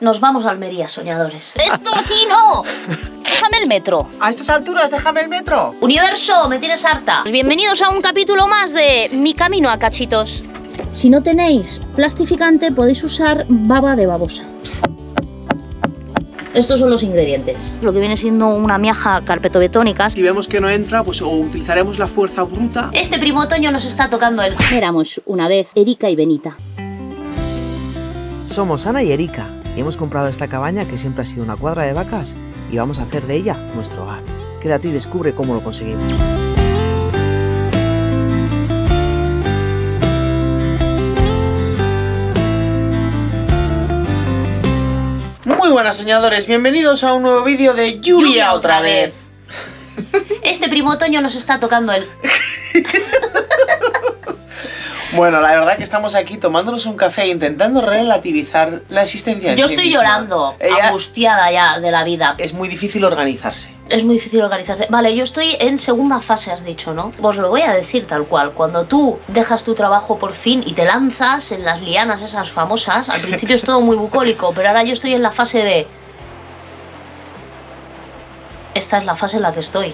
Nos vamos a Almería, soñadores. ¡Esto aquí no! Déjame el metro. A estas alturas, déjame el metro. Universo, me tienes harta. Bienvenidos a un capítulo más de Mi Camino a Cachitos. Si no tenéis plastificante, podéis usar baba de babosa. Estos son los ingredientes. Lo que viene siendo una miaja carpetobetónica. Si vemos que no entra, pues o utilizaremos la fuerza bruta. Este primo otoño nos está tocando el... Éramos una vez Erika y Benita. Somos Ana y Erika y hemos comprado esta cabaña que siempre ha sido una cuadra de vacas y vamos a hacer de ella nuestro hogar. Quédate y descubre cómo lo conseguimos. Muy buenas, soñadores, bienvenidos a un nuevo vídeo de Lluvia otra vez. Este primo otoño nos está tocando el... Bueno, la verdad que estamos aquí tomándonos un café intentando relativizar la existencia de Yo sí estoy misma. llorando, angustiada ya de la vida. Es muy difícil organizarse. Es muy difícil organizarse. Vale, yo estoy en segunda fase, has dicho, ¿no? Os lo voy a decir tal cual. Cuando tú dejas tu trabajo por fin y te lanzas en las lianas esas famosas, al principio es todo muy bucólico, pero ahora yo estoy en la fase de... Esta es la fase en la que estoy.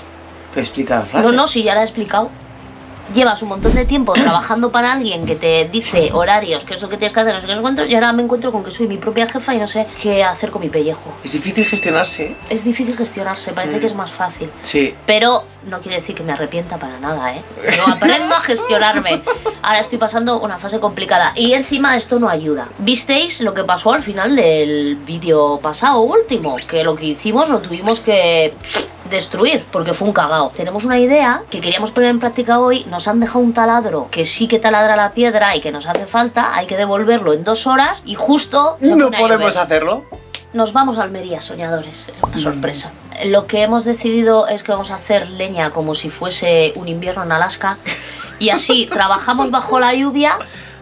¿Te explica la frase? No, si ya la he explicado. Llevas un montón de tiempo trabajando para alguien que te dice horarios, qué es lo que tienes que hacer, no sé qué, no sé cuánto, y ahora me encuentro con que soy mi propia jefa y no sé qué hacer con mi pellejo. Es difícil gestionarse, ¿eh? Es difícil gestionarse, parece que es más fácil. Sí. Pero no quiere decir que me arrepienta para nada, ¿eh? Yo aprendo a gestionarme. Ahora estoy pasando una fase complicada y encima esto no ayuda. ¿Visteis lo que pasó al final del vídeo pasado último? Que lo que hicimos lo tuvimos que... destruir, porque fue un cagao. Tenemos una idea que queríamos poner en práctica hoy, nos han dejado un taladro que sí que taladra la piedra y que nos hace falta, hay que devolverlo en 2 horas y justo... ¿No podemos hacerlo? Nos vamos a Almería, soñadores, es una sorpresa. Lo que hemos decidido es que vamos a hacer leña como si fuese un invierno en Alaska y así trabajamos bajo la lluvia.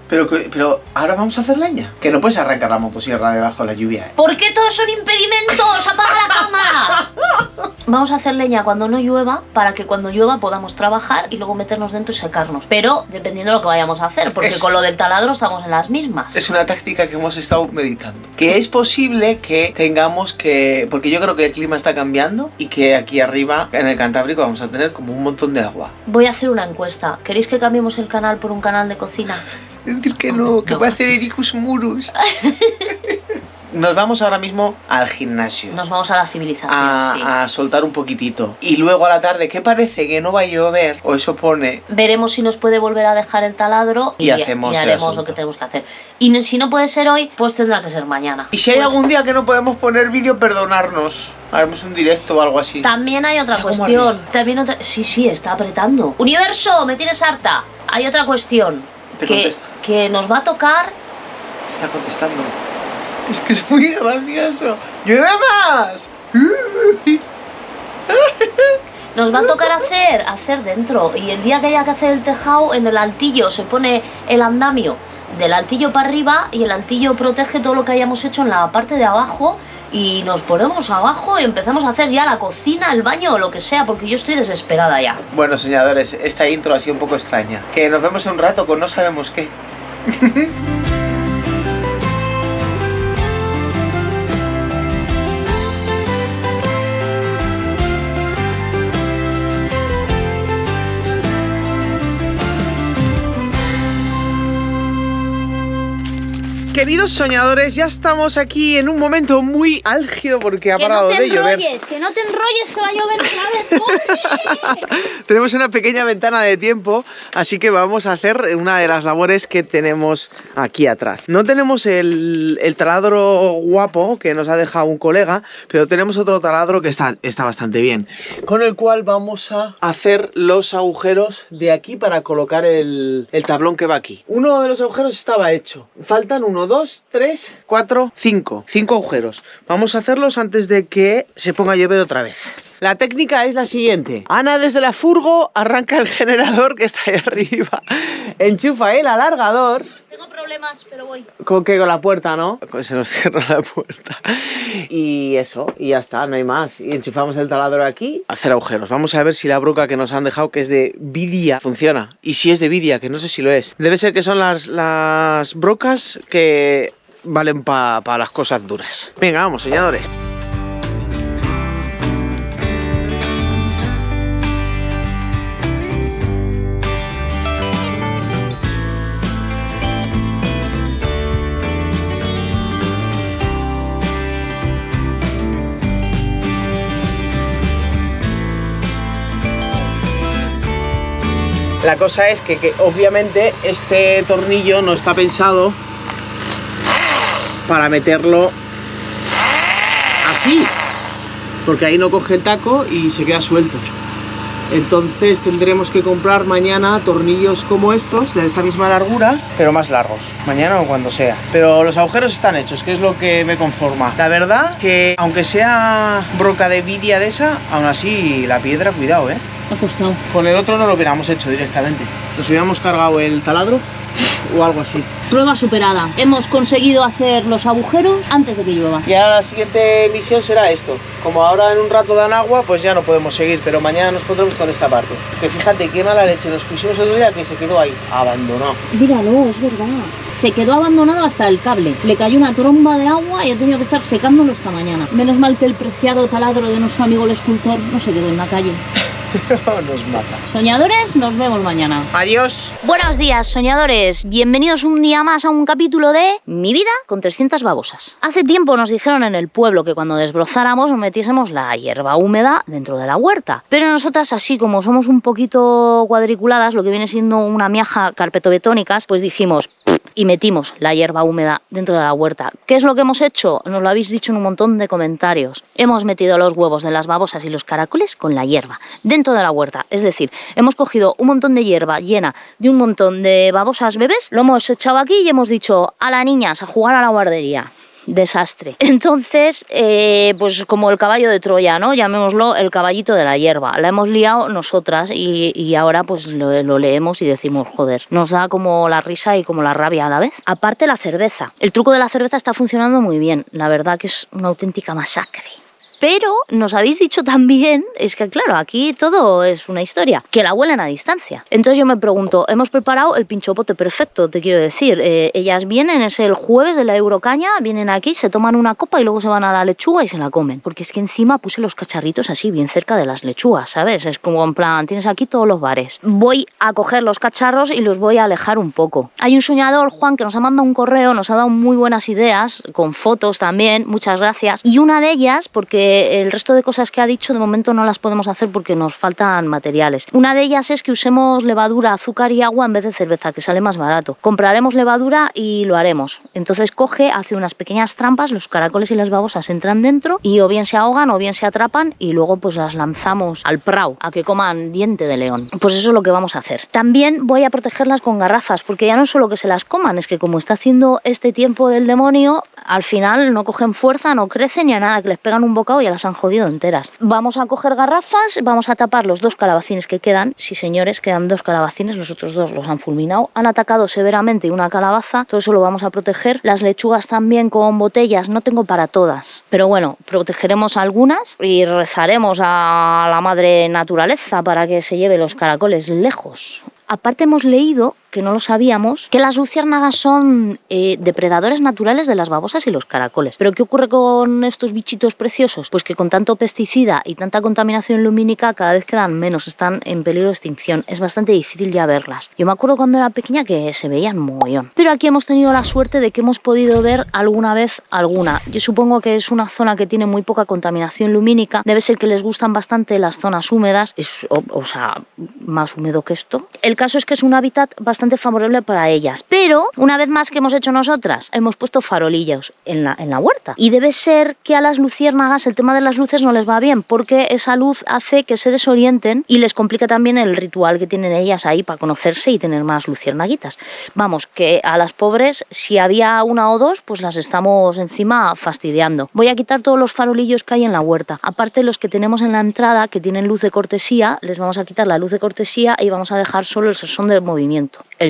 Pero ahora vamos a hacer leña. Que no puedes arrancar la motosierra debajo de la lluvia, ¿eh? ¿Por qué todos son impedimentos? ¡Apaga la cámara! Vamos a hacer leña cuando no llueva para que cuando llueva podamos trabajar y luego meternos dentro y secarnos. Pero dependiendo de lo que vayamos a hacer, porque con lo del taladro estamos en las mismas. Es una táctica que hemos estado meditando. Que es posible que tengamos que... Porque yo creo que el clima está cambiando y que aquí arriba, en el Cantábrico, vamos a tener como un montón de agua. Voy a hacer una encuesta. ¿Queréis que cambiemos el canal por un canal de cocina? Decir que no, que va a hacer Ericus Murus. Nos vamos ahora mismo al gimnasio. Nos vamos a la civilización, sí. A soltar un poquitito. Y luego a la tarde, que parece que no va a llover, o eso pone... Veremos si nos puede volver a dejar el taladro y haremos lo que tenemos que hacer. Y si no puede ser hoy, pues tendrá que ser mañana. Y si hay algún día que no podemos poner vídeo, perdonarnos. Haremos un directo o algo así. También hay otra cuestión. Sí, está apretando. Universo, me tienes harta. Hay otra cuestión. Que nos va a tocar... Te está contestando. Es que es muy gracioso. ¡Llueve más! Nos va a tocar hacer dentro. Y el día que haya que hacer el tejado, en el altillo se pone el andamio del altillo para arriba y el altillo protege todo lo que hayamos hecho en la parte de abajo y nos ponemos abajo y empezamos a hacer ya la cocina, el baño o lo que sea, porque yo estoy desesperada ya. Bueno, soñadores, esta intro ha sido un poco extraña. Que nos vemos en un rato con no sabemos qué. Queridos soñadores, ya estamos aquí en un momento muy álgido porque ha parado de llover. Que no te enrolles, que va a llover otra vez. ¡Corre! Tenemos una pequeña ventana de tiempo, así que vamos a hacer una de las labores que tenemos aquí atrás. No tenemos el taladro guapo que nos ha dejado un colega, pero tenemos otro taladro que está bastante bien, con el cual vamos a hacer los agujeros de aquí para colocar el tablón que va aquí. Uno de los agujeros estaba hecho, faltan 1, 2, 3, 4, 5 agujeros. Vamos a hacerlos antes de que se ponga a llover otra vez. La técnica es la siguiente. Ana desde la furgo arranca el generador que está ahí arriba, enchufa el alargador. Tengo problemas, pero voy. ¿Con qué? Con la puerta, ¿no? Se nos cierra la puerta. Y eso, y ya está, no hay más. Y enchufamos el taladro aquí, hacer agujeros. Vamos a ver si la broca que nos han dejado, que es de vidia, funciona. Y si es de vidia, que no sé si lo es. Debe ser que son las brocas que valen para las cosas duras. Venga, vamos, soñadores. La cosa es que obviamente este tornillo no está pensado para meterlo así, porque ahí no coge el taco y se queda suelto. Entonces tendremos que comprar mañana tornillos como estos, de esta misma largura, pero más largos, mañana o cuando sea. Pero los agujeros están hechos, que es lo que me conforma. La verdad que aunque sea broca de vidia de esa, aún así la piedra, cuidado, Ha costado. Con el otro no lo hubiéramos hecho directamente. Nos hubiéramos cargado el taladro o algo así. Prueba superada. Hemos conseguido hacer los agujeros antes de que llueva. Y ahora la siguiente misión será esto. Como ahora en un rato dan agua, pues ya no podemos seguir, pero mañana nos pondremos con esta parte. Que fíjate qué mala leche, nos pusimos el otro día que se quedó ahí, abandonado. Míralo, es verdad. Se quedó abandonado hasta el cable. Le cayó una tromba de agua y he tenido que estar secándolo esta mañana. Menos mal que el preciado taladro de nuestro amigo el escultor no se quedó en la calle. Nos mata. Soñadores, nos vemos mañana. Adiós. Buenos días, soñadores. Bienvenidos un día más a un capítulo de Mi vida con 300 babosas. Hace tiempo nos dijeron en el pueblo que cuando desbrozáramos metiésemos la hierba húmeda dentro de la huerta. Pero nosotras, así como somos un poquito cuadriculadas, lo que viene siendo una miaja carpetobetónicas, pues dijimos y metimos la hierba húmeda dentro de la huerta. ¿Qué es lo que hemos hecho? Nos lo habéis dicho en un montón de comentarios. Hemos metido los huevos de las babosas y los caracoles con la hierba dentro de la huerta. Es decir, hemos cogido un montón de hierba llena de un montón de babosas bebés, lo hemos echado aquí y hemos dicho a las niñas a jugar a la guardería. Desastre. Entonces, pues como el caballo de Troya, ¿no? Llamémoslo el caballito de la hierba. La hemos liado nosotras y ahora pues lo leemos y decimos, joder, nos da como la risa y como la rabia a la vez. Aparte la cerveza. El truco de la cerveza está funcionando muy bien. La verdad que es una auténtica masacre. Pero nos habéis dicho también, es que claro, aquí todo es una historia, que la huelen a distancia. Entonces yo me pregunto, hemos preparado el pinchopote perfecto, te quiero decir. Ellas vienen, es el jueves de la Eurocaña, vienen aquí, se toman una copa y luego se van a la lechuga y se la comen. Porque es que encima puse los cacharritos así, bien cerca de las lechugas, ¿sabes? Es como en plan, tienes aquí todos los bares. Voy a coger los cacharros y los voy a alejar un poco. Hay un soñador, Juan, que nos ha mandado un correo, nos ha dado muy buenas ideas, con fotos también, muchas gracias. Y una de ellas, porque el resto de cosas que ha dicho de momento no las podemos hacer porque nos faltan materiales. Una de ellas es que usemos levadura, azúcar y agua en vez de cerveza, que sale más barato. Compraremos levadura y lo haremos. Entonces coge, hace unas pequeñas trampas, los caracoles y las babosas entran dentro y o bien se ahogan o bien se atrapan y luego pues las lanzamos al prau a que coman diente de león. Pues eso es lo que vamos a hacer. También voy a protegerlas con garrafas porque ya no solo que se las coman, es que como está haciendo este tiempo del demonio, al final no cogen fuerza, no crecen ni a nada, que les pegan un bocado y ya las han jodido enteras. Vamos a coger garrafas, vamos a tapar los 2 calabacines que quedan. Sí, señores, quedan 2 calabacines, los otros 2 los han fulminado. Han atacado severamente una calabaza, todo eso lo vamos a proteger. Las lechugas también con botellas, no tengo para todas, pero bueno, protegeremos algunas y rezaremos a la madre naturaleza para que se lleve los caracoles lejos. Aparte hemos leído, que no lo sabíamos, que las luciérnagas son depredadores naturales de las babosas y los caracoles. ¿Pero qué ocurre con estos bichitos preciosos? Pues que con tanto pesticida y tanta contaminación lumínica cada vez quedan menos, están en peligro de extinción. Es bastante difícil ya verlas. Yo me acuerdo cuando era pequeña que se veían mogollón. Pero aquí hemos tenido la suerte de que hemos podido ver alguna vez alguna. Yo supongo que es una zona que tiene muy poca contaminación lumínica. Debe ser que les gustan bastante las zonas húmedas, o sea, más húmedo que esto. El caso es que es un hábitat bastante favorable para ellas. Pero, una vez más, que hemos hecho nosotras? Hemos puesto farolillos en la huerta. Y debe ser que a las luciérnagas el tema de las luces no les va bien, porque esa luz hace que se desorienten y les complica también el ritual que tienen ellas ahí para conocerse y tener más luciérnaguitas. Vamos, que a las pobres, si había 1 o 2, pues las estamos encima fastidiando. Voy a quitar todos los farolillos que hay en la huerta. Aparte, los que tenemos en la entrada, que tienen luz de cortesía, les vamos a quitar la luz de cortesía y vamos a dejar solo el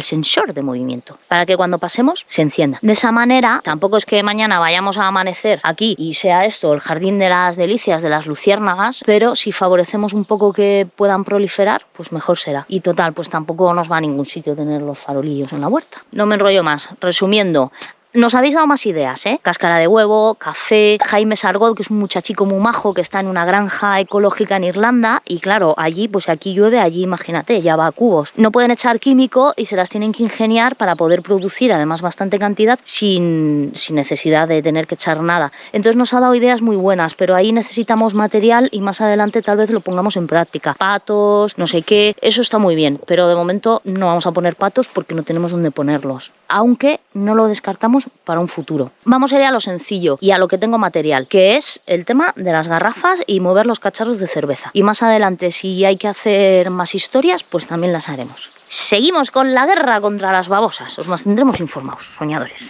sensor de movimiento, para que cuando pasemos se encienda. De esa manera, tampoco es que mañana vayamos a amanecer aquí y sea esto el jardín de las delicias de las luciérnagas, pero si favorecemos un poco que puedan proliferar, pues mejor será. Y total, pues tampoco nos va a ningún sitio tener los farolillos en la huerta. No me enrollo más. Resumiendo, Nos habéis dado más ideas, ¿eh? Cáscara de huevo, café. Jaime Sargot, que es un muchachico muy majo que está en una granja ecológica en Irlanda, y claro, allí, pues aquí llueve, allí imagínate, ya va a cubos. No pueden echar químico y se las tienen que ingeniar para poder producir además bastante cantidad sin necesidad de tener que echar nada. Entonces nos ha dado ideas muy buenas, pero ahí necesitamos material y más adelante tal vez lo pongamos en práctica. Patos, no sé qué, eso está muy bien, pero de momento no vamos a poner patos porque no tenemos dónde ponerlos, aunque no lo descartamos para un futuro. Vamos a ir a lo sencillo y a lo que tengo material, que es el tema de las garrafas y mover los cacharros de cerveza. Y más adelante, si hay que hacer más historias, pues también las haremos. Seguimos con la guerra contra las babosas. Os mantendremos informados, soñadores.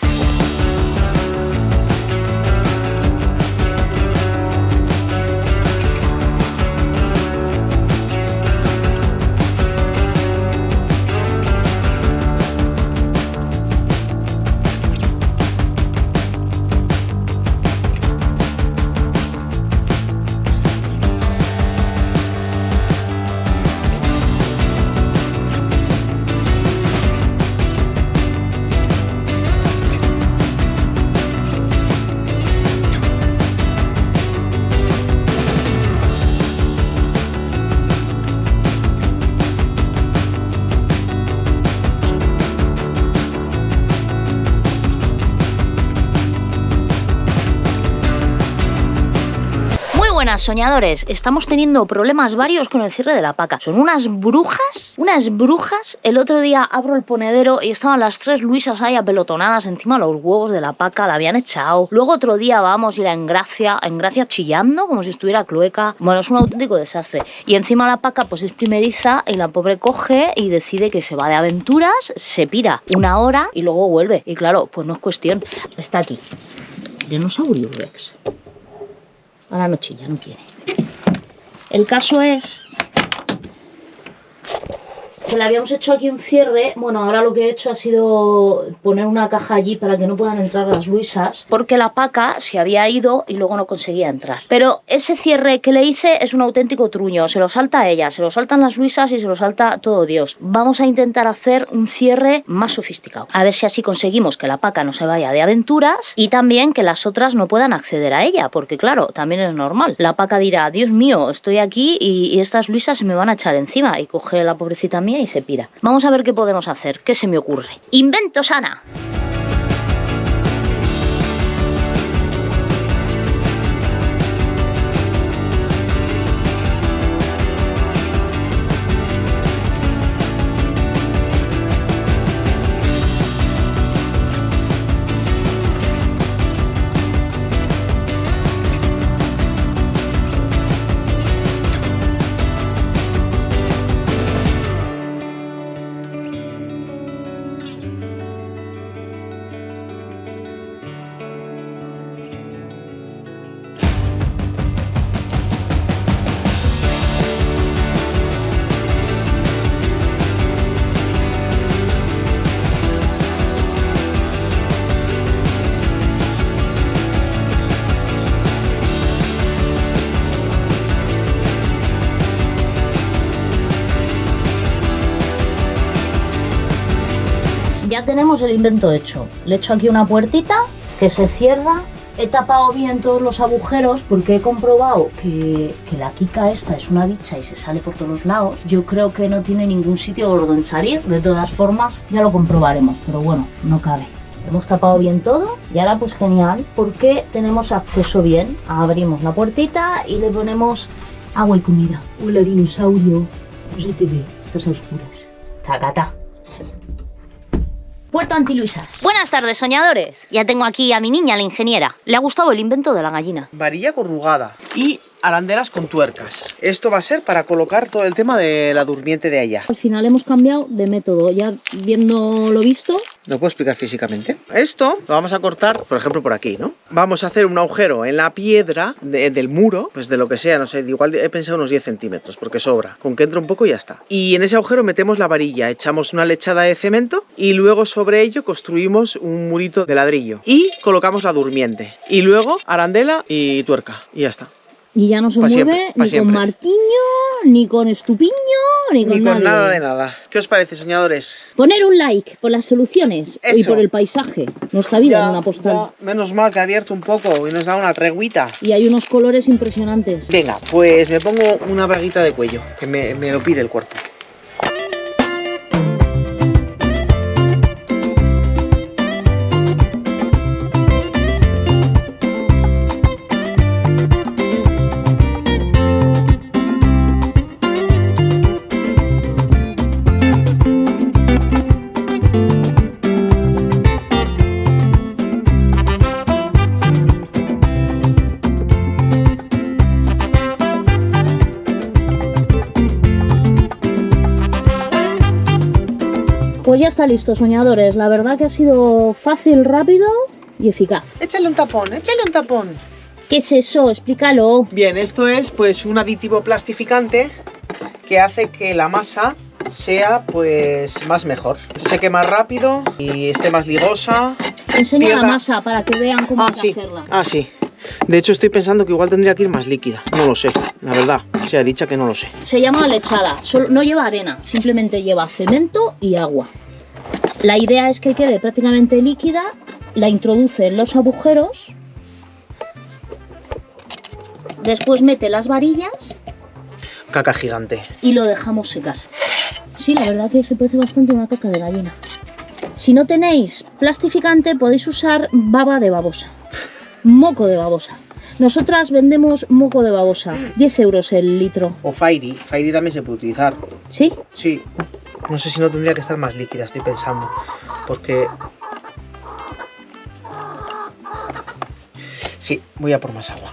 Buenas, soñadores, estamos teniendo problemas varios con el cierre de la paca. Son unas brujas. El otro día abro el ponedero y estaban las 3 Luisas ahí apelotonadas encima de los huevos de la paca, la habían echado. Luego otro día vamos y la Engracia chillando como si estuviera clueca. Bueno, es un auténtico desastre. Y encima la paca pues es primeriza y la pobre coge y decide que se va de aventuras, se pira 1 hora y luego vuelve. Y claro, pues no es cuestión. Está aquí. Tyrannosaurus Rex. A la noche ya no quiere. El caso es que le habíamos hecho aquí un cierre. Bueno, ahora lo que he hecho ha sido poner una caja allí para que no puedan entrar las Luisas, porque la paca se había ido y luego no conseguía entrar. Pero ese cierre que le hice es un auténtico truño. Se lo salta a ella, se lo saltan las Luisas y se lo salta todo Dios. Vamos a intentar hacer un cierre más sofisticado. A ver si así conseguimos que la paca no se vaya de aventuras y también que las otras no puedan acceder a ella, porque claro, también es normal. La paca dirá, Dios mío, estoy aquí y estas Luisas se me van a echar encima, y coge a la pobrecita mía y se pira. Vamos a ver qué podemos hacer. ¿Qué se me ocurre? ¡Inventos, Ana! Ya tenemos el invento hecho. Le he hecho aquí una puertita que se cierra. He tapado bien todos los agujeros porque he comprobado que la Kika esta es una bicha y se sale por todos los lados. Yo creo que no tiene ningún sitio donde salir. De todas formas, ya lo comprobaremos, pero bueno, no cabe. Hemos tapado bien todo y ahora pues genial porque tenemos acceso bien. Abrimos la puertita y le ponemos agua y comida. Hola, dinosaurio. No se te ve, estás a oscuras. Tacata. Puerto Antiluisas. Buenas tardes, soñadores. Ya tengo aquí a mi niña, la ingeniera. Le ha gustado el invento de la gallina. Varilla corrugada y arandelas con tuercas. Esto va a ser para colocar todo el tema de la durmiente de allá. Al final hemos cambiado de método. Ya viendo lo visto... ¿Lo puedo explicar físicamente? Esto lo vamos a cortar, por ejemplo, por aquí, ¿no? Vamos a hacer un agujero en la piedra del muro, pues de lo que sea, no sé, igual he pensado unos 10 centímetros, porque sobra. Con que entre un poco y ya está. Y en ese agujero metemos la varilla, echamos una lechada de cemento y luego sobre ello construimos un murito de ladrillo. Y colocamos la durmiente. Y luego arandela y tuerca. Y ya está. Y ya no se Pa' mueve siempre, pa' ni siempre. con martiño, ni con estupiño, ni con Ni nadie. con nada de nada. ¿Qué os parece, soñadores? Poner un like por las soluciones y Eso. por el paisaje. Nuestra vida en una postal. Ya, menos mal que ha abierto un poco y nos da una treguita. Y hay unos colores impresionantes. Venga, pues me pongo una braguita de cuello, que me lo pide el cuerpo. Pues ya está listo, soñadores. La verdad que ha sido fácil, rápido y eficaz. Échale un tapón, échale un tapón. ¿Qué es eso? Explícalo. Bien, esto es pues un aditivo plastificante que hace que la masa sea pues más mejor. Seque más rápido y esté más ligosa. Enseña la Pierda- masa para que vean cómo hay que sí. hacerla. Sí. De hecho estoy pensando que igual tendría que ir más líquida. No lo sé, la verdad. Sea dicha que no lo sé. Se llama lechada. No lleva arena, simplemente lleva cemento y agua. La idea es que quede prácticamente líquida, la introduce en los agujeros, después mete las varillas Caca gigante. y lo dejamos secar. Sí, la verdad que se parece bastante a una caca de gallina. Si no tenéis plastificante, podéis usar baba de babosa. Moco de babosa. Nosotras vendemos moco de babosa. 10 euros el litro. O Fairy. Fairy también se puede utilizar. ¿Sí? Sí. No sé si no tendría que estar más líquida, estoy pensando. Porque... Sí, voy a por más agua.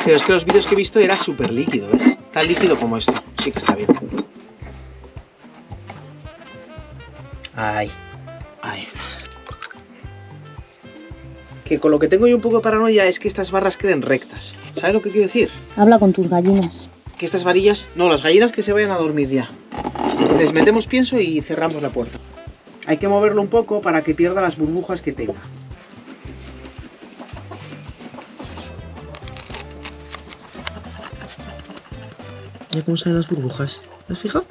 Pero es que los vídeos que he visto era súper líquido, ¿eh? Tan líquido como esto. Sí que está bien. Ahí está. Que con lo que tengo yo un poco de paranoia es que estas barras queden rectas. ¿Sabes lo que quiero decir? Habla con tus gallinas. Que estas varillas... No, las gallinas que se vayan a dormir ya. Les metemos pienso y cerramos la puerta. Hay que moverlo un poco para que pierda las burbujas que tenga. Mira cómo salen las burbujas. ¿Te has fijado?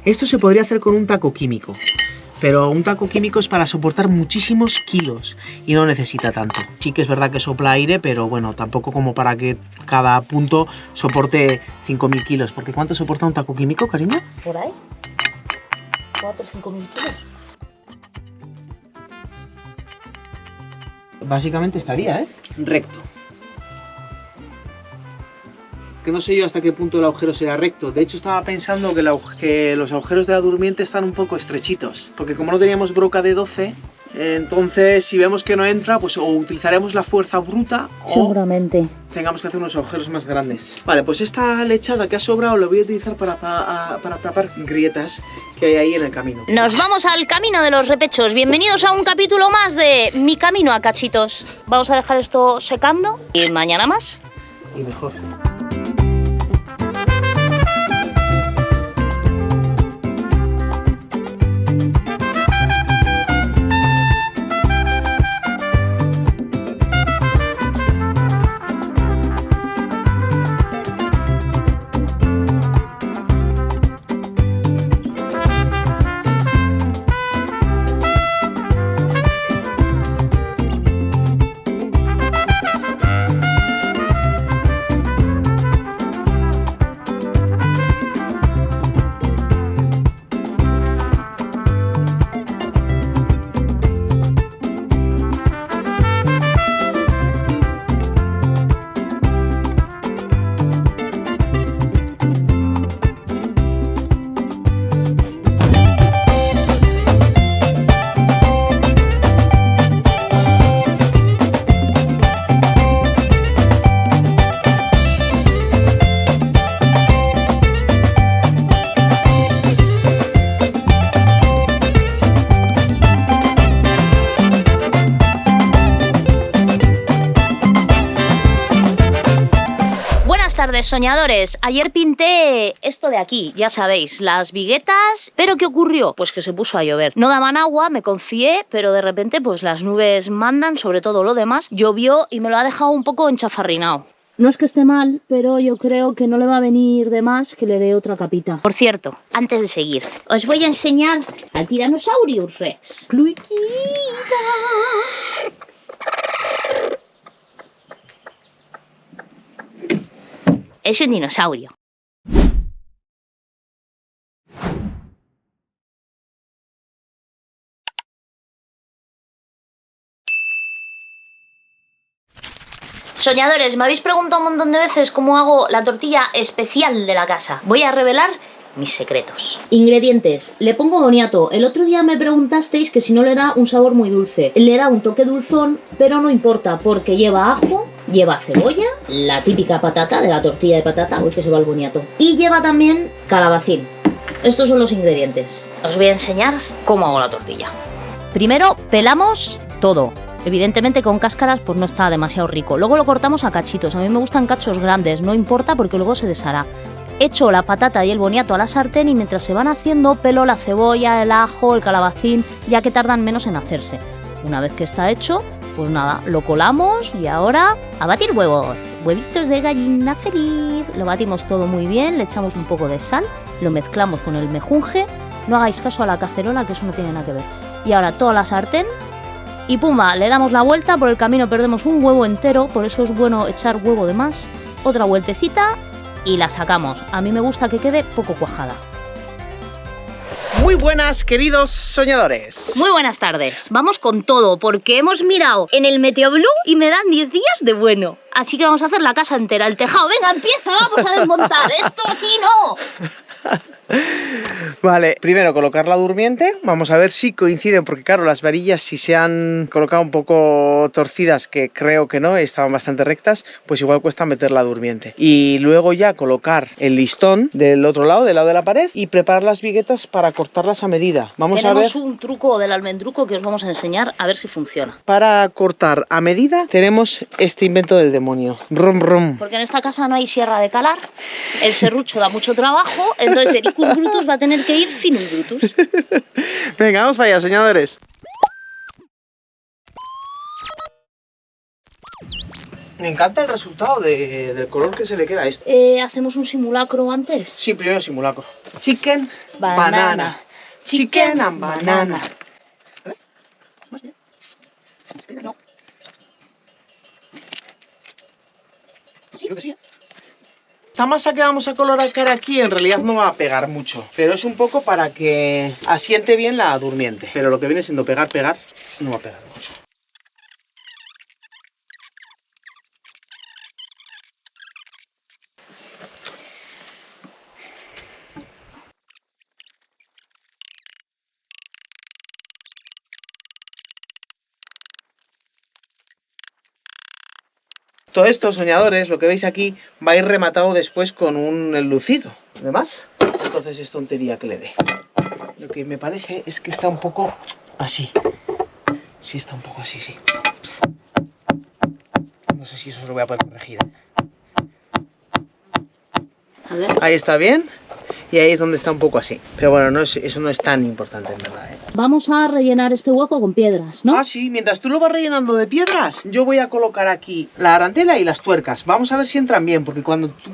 Esto se podría hacer con un taco químico, pero un taco químico es para soportar muchísimos kilos y no necesita tanto. Sí que es verdad que sopla aire, pero bueno, tampoco como para que cada punto soporte 5.000 kilos. Porque ¿cuánto soporta un taco químico, cariño? ¿Por ahí? 4 o 5.000 kilos. Básicamente estaría, ¿eh? Recto. Que no sé yo hasta qué punto el agujero será recto. De hecho estaba pensando que los agujeros de la durmiente están un poco estrechitos. Porque como no teníamos broca de 12, entonces si vemos que no entra, pues o utilizaremos la fuerza bruta o Seguramente. tengamos que hacer unos agujeros más grandes. Vale, pues esta lechada que ha sobrado la voy a utilizar para tapar grietas que hay ahí en el camino. Nos vamos al camino de los repechos. Bienvenidos a un capítulo más de Mi Camino a Cachitos. Vamos a dejar esto secando y mañana más. Y mejor. tardes, soñadores. Ayer pinté esto de aquí, ya sabéis, las viguetas. ¿Pero qué ocurrió? Pues que se puso a llover. No daban agua, me confié, pero de repente pues las nubes mandan, sobre todo lo demás. Llovió y me lo ha dejado un poco enchafarrinado. No es que esté mal, pero yo creo que no le va a venir de más que le dé otra capita. Por cierto, antes de seguir, os voy a enseñar al Tyrannosaurus Rex. ¡Cluiquita! Es un dinosaurio. Soñadores, me habéis preguntado un montón de veces cómo hago la tortilla especial de la casa. Voy a revelar mis secretos. Ingredientes. Le pongo boniato. El otro día me preguntasteis que si no le da un sabor muy dulce. Le da un toque dulzón, pero no importa porque lleva ajo, lleva cebolla, la típica patata de la tortilla de patata, uy que se va el boniato, y lleva también calabacín. Estos son los ingredientes. Os voy a enseñar cómo hago la tortilla. Primero pelamos todo. Evidentemente con cáscaras pues no está demasiado rico. Luego lo cortamos a cachitos. A mí me gustan cachos grandes, no importa porque luego se deshará. Echo la patata y el boniato a la sartén y mientras se van haciendo pelo la cebolla, el ajo, el calabacín, ya que tardan menos en hacerse. Una vez que está hecho, pues nada, lo colamos y ahora a batir huevos. Huevitos de gallina feliz. Lo batimos todo muy bien, le echamos un poco de sal, lo mezclamos con el mejunje. No hagáis caso a la cacerola que eso no tiene nada que ver. Y ahora toda la sartén. Y pumba, le damos la vuelta, por el camino perdemos un huevo entero, por eso es bueno echar huevo de más. Otra vueltecita y la sacamos. A mí me gusta que quede poco cuajada. Muy buenas, queridos soñadores. Muy buenas tardes. Vamos con todo, porque hemos mirado en el Meteoblue y me dan 10 días de bueno. Así que vamos a hacer la casa entera, el tejado. Venga, empieza, vamos a desmontar. Esto aquí no. Vale, primero colocar la durmiente. Vamos a ver si coinciden, porque claro, las varillas si se han colocado un poco torcidas, que creo que no, estaban bastante rectas, pues igual cuesta meter la durmiente. Y luego ya colocar el listón del otro lado, del lado de la pared, y preparar las viguetas para cortarlas a medida. Vamos a ver. Tenemos un truco del almendruco que os vamos a enseñar a ver si funciona. Para cortar a medida tenemos este invento del demonio. Rum rum. Porque en esta casa no hay sierra de calar, el serrucho da mucho trabajo, entonces Ericus Brutus va a tener que ir Finus Brutus. Venga, vamos para allá, soñadores. Me encanta el resultado del color que se le queda a esto. ¿Hacemos un simulacro antes? Sí, primero simulacro. Chicken, Banana. Chicken and banana. ¿Más bien? No. Sí, creo que sí. Esta masa que vamos a colocar aquí en realidad no va a pegar mucho, pero es un poco para que asiente bien la durmiente. Pero lo que viene siendo pegar, no va a pegar mucho. Todo esto, soñadores, lo que veis aquí, va a ir rematado después con un enlucido. Además, entonces es tontería que le dé. Lo que me parece es que está un poco así. Sí, está un poco así, sí. No sé si eso lo voy a poder corregir. A ver. Ahí está bien. Y ahí es donde está un poco así. Pero bueno, eso no es tan importante en verdad, ¿eh? Vamos a rellenar este hueco con piedras, ¿no? Ah, sí, mientras tú lo vas rellenando de piedras, yo voy a colocar aquí la arandela y las tuercas. Vamos a ver si entran bien, porque cuando tú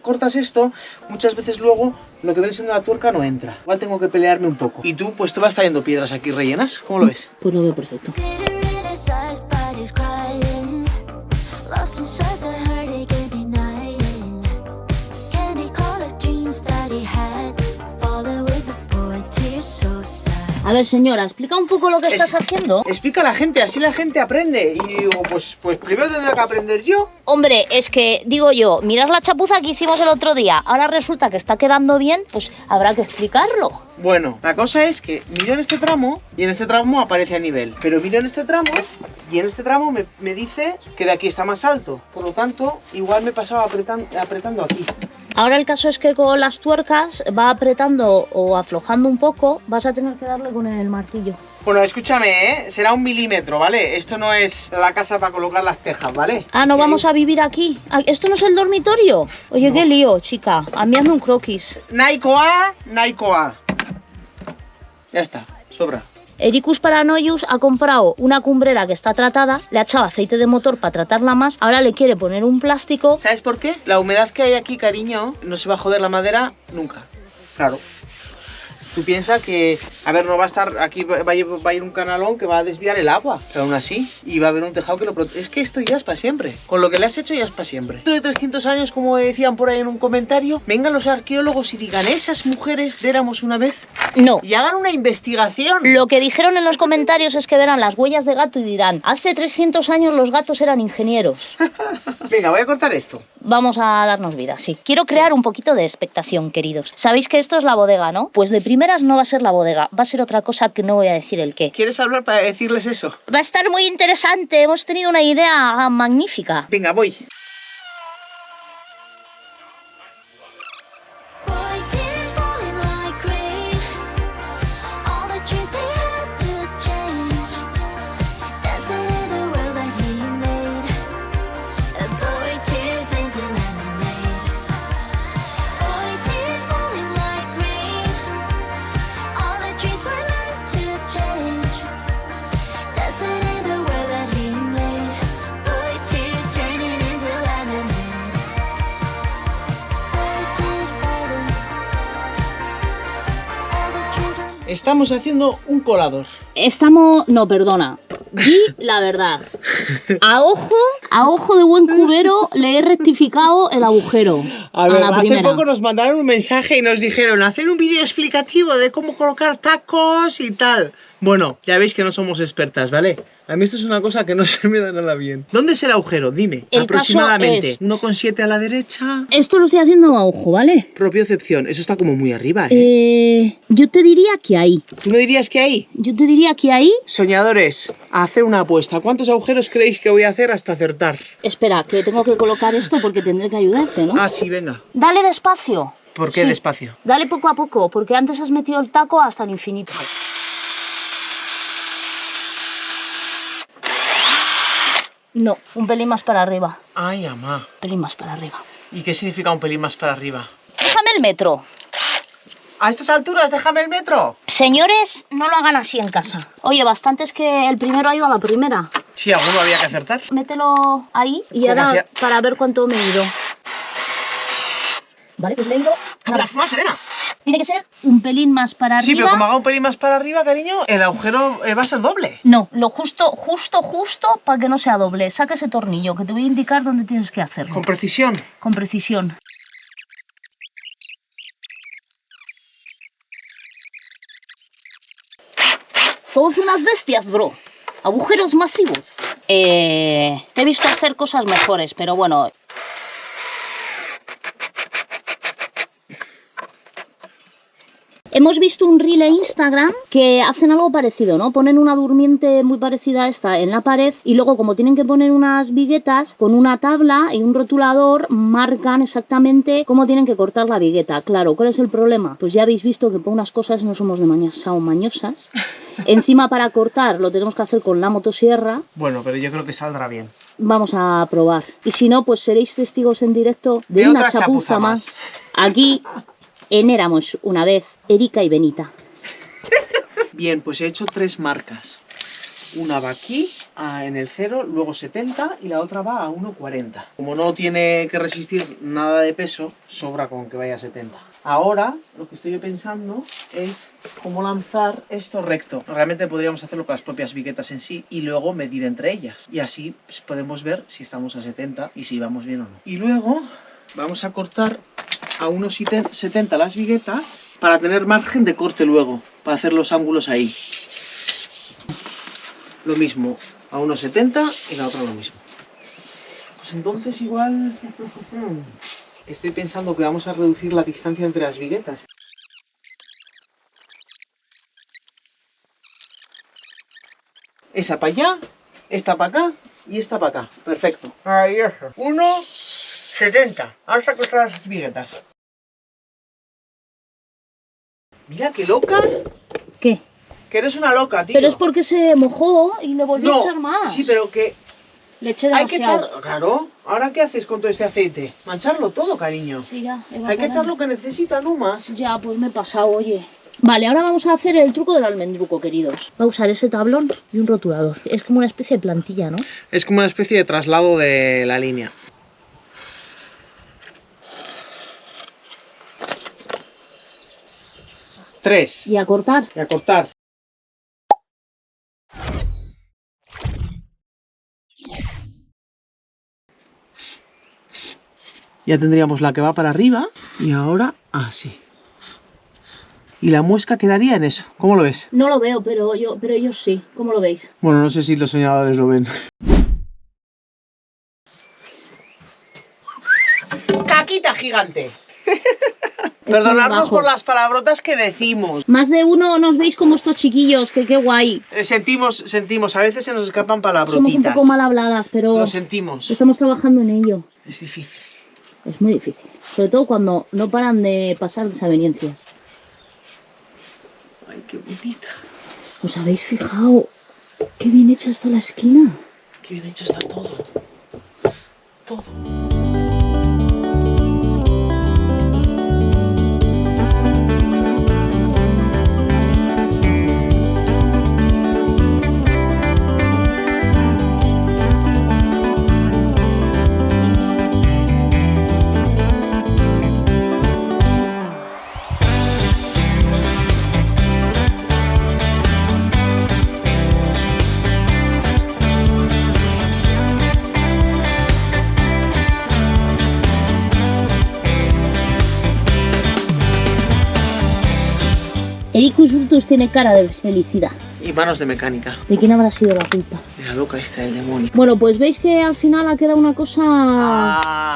cortas esto, muchas veces luego lo que viene siendo la tuerca no entra. Igual tengo que pelearme un poco. Y tú, pues te vas trayendo piedras aquí rellenas. ¿Cómo lo ves? Pues lo veo perfecto. A ver, señora, explica un poco lo que estás haciendo. Explica a la gente, así la gente aprende. Y digo, pues primero tendré que aprender yo. Hombre, es que, digo yo, mirad la chapuza que hicimos el otro día. Ahora resulta que está quedando bien, pues habrá que explicarlo. Bueno, la cosa es que miro en este tramo y en este tramo aparece a nivel. Pero miro en este tramo y en este tramo me dice que de aquí está más alto. Por lo tanto, igual me pasaba apretando aquí. Ahora el caso es que con las tuercas va apretando o aflojando un poco, vas a tener que darle con el martillo. Bueno, escúchame, será 1 milímetro, ¿vale? Esto no es la casa para colocar las tejas, ¿vale? Ah, ¿no vamos a vivir aquí? ¿Esto no es el dormitorio? Oye, qué lío, chica. A mí hazme un croquis. Naikoa, Naikoa. Ya está, sobra. Ericus Paranoius ha comprado una cumbrera que está tratada, le ha echado aceite de motor para tratarla más, ahora le quiere poner un plástico. ¿Sabes por qué? La humedad que hay aquí, cariño, no se va a joder la madera nunca. Claro. Tú piensas que, a ver, no va a estar, aquí va a ir un canalón que va a desviar el agua, pero aún así, y va a haber un tejado que lo protege. Es que esto ya es para siempre. Con lo que le has hecho ya es para siempre. Dentro de 300 años, como decían por ahí en un comentario, vengan los arqueólogos y digan, esas mujeres éramos una vez. No. Y hagan una investigación. Lo que dijeron en los comentarios es que verán las huellas de gato y dirán, hace 300 años los gatos eran ingenieros. Venga, voy a cortar esto. Vamos a darnos vida, sí. Quiero crear un poquito de expectación, queridos. Sabéis que esto es la bodega, ¿no? Pues de primeras no va a ser la bodega, va a ser otra cosa que no voy a decir el qué. ¿Quieres hablar para decirles eso? Va a estar muy interesante, hemos tenido una idea magnífica. Venga, voy. Estamos haciendo un colador. No, perdona. Di la verdad. A ojo de buen cubero le he rectificado el agujero. A ver, la hace primera. poco nos mandaron un mensaje y nos dijeron hacer un vídeo explicativo de cómo colocar tacos y tal. Bueno, ya veis que no somos expertas, ¿vale? A mí esto es una cosa que no se me da nada bien. ¿Dónde es el agujero? Dime, El aproximadamente. caso es- 1,7 a la derecha. Esto lo estoy haciendo a ojo, ¿vale? Propiocepción, eso está como muy arriba, ¿eh? Yo te diría que ahí. ¿Tú me dirías que ahí? Yo te diría que ahí. Soñadores, a hacer una apuesta. ¿Cuántos agujeros creéis que voy a hacer hasta acertar? Espera, que tengo que colocar esto porque tendré que ayudarte, ¿no? Ah, sí, venga. Dale despacio. ¿Por qué Sí. despacio? Dale poco a poco, porque antes has metido el taco hasta el infinito. No, un pelín más para arriba. Ay, amá. Un pelín más para arriba. ¿Y qué significa un pelín más para arriba? Déjame el metro. A estas alturas, déjame el metro. Señores, no lo hagan así en casa. Oye, bastante es que el primero ha ido a la primera. Sí, alguno había que acertar. Mételo ahí y ¿Cómo ahora hacía? para ver cuánto me he ido. Vale, pues me he ido. Nada. Más, Elena. Tiene que ser un pelín más para arriba. Sí, pero como haga un pelín más para arriba, cariño, el agujero va a ser doble. No, lo justo para que no sea doble. Saca ese tornillo que te voy a indicar dónde tienes que hacerlo. Con precisión. Con precisión. Todos unas bestias, bro. Agujeros masivos. Te he visto hacer cosas mejores, pero bueno. Hemos visto un reel en Instagram que hacen algo parecido, ¿no? Ponen una durmiente muy parecida a esta en la pared y luego, como tienen que poner unas viguetas, con una tabla y un rotulador marcan exactamente cómo tienen que cortar la vigueta. Claro, ¿cuál es el problema? Pues ya habéis visto que por unas cosas no somos demasiado mañosas. Encima, para cortar lo tenemos que hacer con la motosierra. Bueno, pero yo creo que saldrá bien. Vamos a probar. Y si no, pues seréis testigos en directo de De una otra chapuza chapuza más. más. Aquí en Éramos una vez, Erika y Benita. Bien, pues he hecho 3 marcas. Una va aquí, en el 0, luego 70 y la otra va a 1,40. Como no tiene que resistir nada de peso, sobra con que vaya a 70. Ahora lo que estoy pensando es cómo lanzar esto recto. Realmente podríamos hacerlo con las propias viguetas en sí y luego medir entre ellas. Y así pues, podemos ver si estamos a 70 y si vamos bien o no. Y luego vamos a cortar a unos 70 las viguetas para tener margen de corte luego, para hacer los ángulos ahí. Lo mismo, a unos 70 y la otra lo mismo. Pues entonces igual... Estoy pensando que vamos a reducir la distancia entre las viguetas. Esa para allá, esta para acá y esta para acá. Perfecto. Ahí eso. 1,70. Vamos a cortar las viguetas. Mira qué loca. ¿Qué? Que eres una loca, tío. Pero es porque se mojó y le volví a echar más. Sí, pero que Le eché hay que demasiado. echar... Claro, ¿ahora qué haces con todo este aceite? Mancharlo todo, cariño. Sí, ya, Hay que echar lo que necesita, no más. Ya, pues me he pasado, oye. Vale, ahora vamos a hacer el truco del almendruco, queridos. Va a usar ese tablón y un rotulador. Es como una especie de plantilla, ¿no? Es como una especie de traslado de la línea. Tres. Y a cortar. Y a cortar. Ya tendríamos la que va para arriba y ahora así. Y la muesca quedaría en eso. ¿Cómo lo ves? No lo veo, pero ellos sí. ¿Cómo lo veis? Bueno, no sé si los soñadores lo ven. ¡Caquita gigante! Perdonadnos bajo. por las palabrotas que decimos. Más de uno nos veis como estos chiquillos, que qué guay. Sentimos, a veces se nos escapan Somos un palabrotitas. poco mal habladas, pero Lo sentimos. estamos trabajando en ello. Es difícil. Es muy difícil. Sobre todo cuando no paran de pasar desavenencias. Ay, qué bonita. ¿Os habéis fijado qué bien hecha está la esquina? Qué bien hecho está todo. Todo. Ericus Brutus tiene cara de felicidad. Y manos de mecánica. ¿De quién habrá sido la culpa? La loca esta del demonio. Bueno, pues veis que al final ha quedado una cosa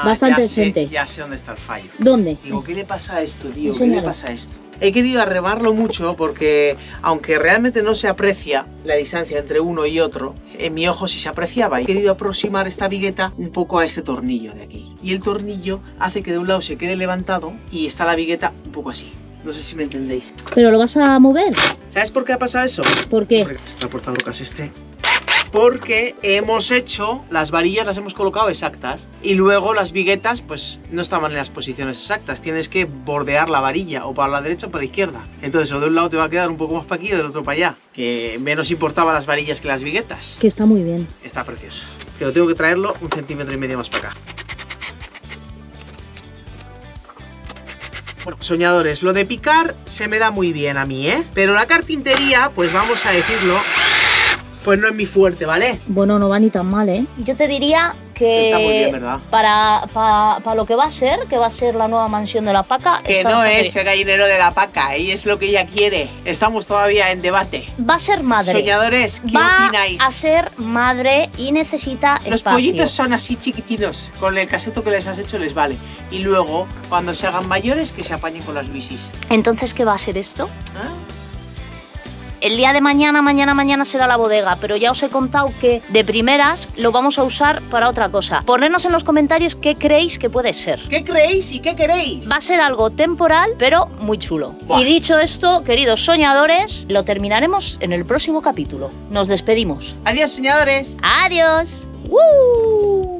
bastante ya sé, decente. ya sé dónde está el fallo. ¿Dónde? Digo, ¿qué le pasa a esto, tío? ¿Qué le Enséñalo. pasa a esto? He querido arremarlo mucho porque, aunque realmente no se aprecia la distancia entre uno y otro, en mi ojo sí se apreciaba. He querido aproximar esta vigueta un poco a este tornillo de aquí. Y el tornillo hace que de un lado se quede levantado y está la vigueta un poco así. No sé si me entendéis. ¿Pero lo vas a mover? ¿Sabes por qué ha pasado eso? ¿Por qué? Está portarrocas este. Porque hemos hecho, las varillas las hemos colocado exactas y luego las viguetas pues no estaban en las posiciones exactas. Tienes que bordear la varilla o para la derecha o para la izquierda. Entonces o de un lado te va a quedar un poco más para aquí y del otro para allá. Que menos importaba las varillas que las viguetas. Que está muy bien. Está precioso. Pero tengo que traerlo 1,5 centímetros más para acá. Bueno, soñadores, lo de picar se me da muy bien a mí, ¿eh? Pero la carpintería, pues vamos a decirlo, pues no es mi fuerte, ¿vale? Bueno, no va ni tan mal, ¿eh? Yo te diría que Está muy bien, ¿verdad? para lo que va a ser la nueva mansión de la Paca, Que está no bastante es el gallinero de la Paca, y es lo que ella quiere. Estamos todavía en debate. bien. Va a ser madre. Soñadores, ¿qué Va opináis? a ser madre y necesita Los espacio. pollitos son así chiquitinos, con el caseto que les has hecho les vale. Y luego, cuando se hagan mayores, que se apañen con las Luisis. Entonces, ¿qué va a ser esto? ¿Ah? El día de mañana será la bodega, pero ya os he contado que de primeras lo vamos a usar para otra cosa. Ponednos en los comentarios qué creéis que puede ser. ¿Qué creéis y qué queréis? Va a ser algo temporal, pero muy chulo. Buah. Y dicho esto, queridos soñadores, lo terminaremos en el próximo capítulo. Nos despedimos. Adiós, soñadores. ¡Adiós! ¡Woo!